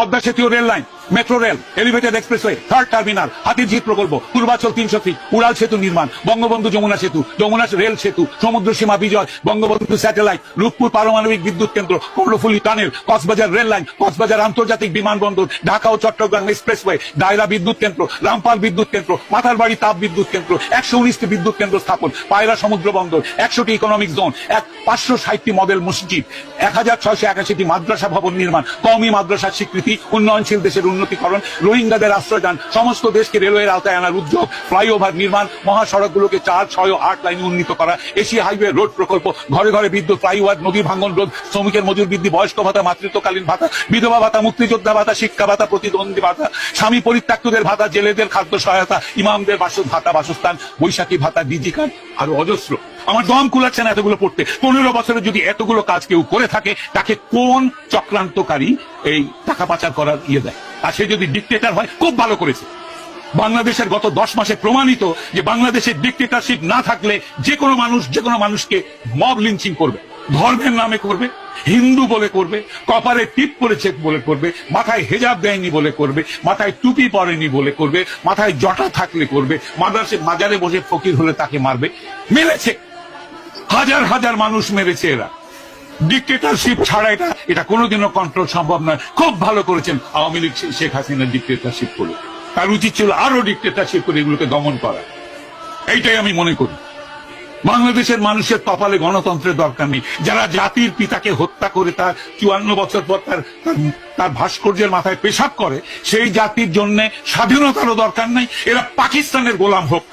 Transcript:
পদ্মা সেতু rail line, metro rail, elevated expressway, third terminal, Hatirjheel প্রকল্প, Purbachal 300 fit, উড়াল সেতু নির্মাণ, বঙ্গবন্ধু যমুনা সেতু, যমুনা রেল সেতু, সমুদ্র সীমা বিজয়, বঙ্গবন্ধু স্যাটেলাইট, রূপপুর পারমাণবিক বিদ্যুৎ কেন্দ্র, Karnaphuli tunnel, Cox's Bazar rail line, Cox's Bazar আন্তর্জাতিক বিমানবন্দর, ঢাকা ও চট্টগ্রাম এক্সপ্রেসওয়ে, দায়রা বিদ্যুৎ কেন্দ্র, রামপাল বিদ্যুৎ কেন্দ্র, মাথারবাড়ি তাপ বিদ্যুৎ কেন্দ্র, 119টি বিদ্যুৎ কেন্দ্র স্থাপন, পায়রা সমুদ্র বন্দর, 100টি ইকোনমিক জোন, 560টি মডেল মসজিদ, 1681টি মাদ্রাসা ভবন নির্মাণ, কওমি মাদ্রাসার স্বীকৃতি, উন্নয়নশীল দেশের উন্নতিকরণ, রোহিঙ্গাদের আশ্রয়দান, সমস্ত দেশকে রেলওয়ের আওতায় আনার উদ্যোগ, ফ্লাইওভার নির্মাণ, মহাসড়কগুলোকে 4, 6 ও 8 লাইনে উন্নীত করা, এশিয়া হাইওয়ে রোড প্রকল্প, ঘরে ঘরে বিদ্যুৎ, ফ্লাইওভার, নদী ভাঙ্গন রোধ, শ্রমিকের মজুর বৃদ্ধি, বয়স্ক ভাতা, মাতৃত্বকালীন ভাতা, বিধবা ভাতা, মুক্তিযোদ্ধা ভাতা, শিক্ষা ভাতা, প্রতিদ্বন্দ্বী ভাতা, স্বামী পরিত্যক্তদের ভাতা, জেলেদের খাদ্য সহায়তা, ইমামদের ভাতা, বাসস্থান, বৈশাখী ভাতা, ডিজি কার্ড, আরো অজস্র। আমার দম কুলাচ্ছে না এতগুলো পড়তে। 15 বছরে যদি এতগুলো কাজ কেউ করে থাকে, তাকে কোন চক্রান্তকারী এই টাকা পাচার করার দেয়? আর সে যদি ডিক্টেটর হয়, খুব ভালো করেছে। বাংলাদেশের গত 10 মাসে প্রমাণিত যে বাংলাদেশের ডিক্টেটরশিপ না থাকলে যে কোনো মানুষকে মব লিঞ্চিং করবে, ধর্মের নামে করবে, হিন্দু বলে করবে, কপালে টিপ পরেছে বলে করবে, মাথায় হেজাব দেয়নি বলে করবে, মাথায় টুপি পরেনি বলে করবে, মাথায় জটা থাকলে করবে, মাজারে বসে ফকির হলে তাকে মারবে। মেরেছে, হাজার হাজার মানুষ মেরেছে এরা। ডিক্টেটরশিপ ছাড়া এটা কোনোদিনও কন্ট্রোল সম্ভব নয়। খুব ভালো করেছেন আওয়ামী লীগ শেখ হাসিনা ডিক্টেটরশিপ করে। তার উচিত ছিল আরো ডিক্টেটরশিপ করে এগুলোকে দমন করা। এইটাই আমি মনে করি। বাংলাদেশের মানুষের কপালে গণতন্ত্রের দরকার নেই। যারা জাতির পিতাকে হত্যা করে তার 54 বছর পর তার ভাস্কর্যের মাথায় পেশাব করে, সেই জাতির জন্য স্বাধীনতারও দরকার নাই। এরা পাকিস্তানের গোলাম হোক।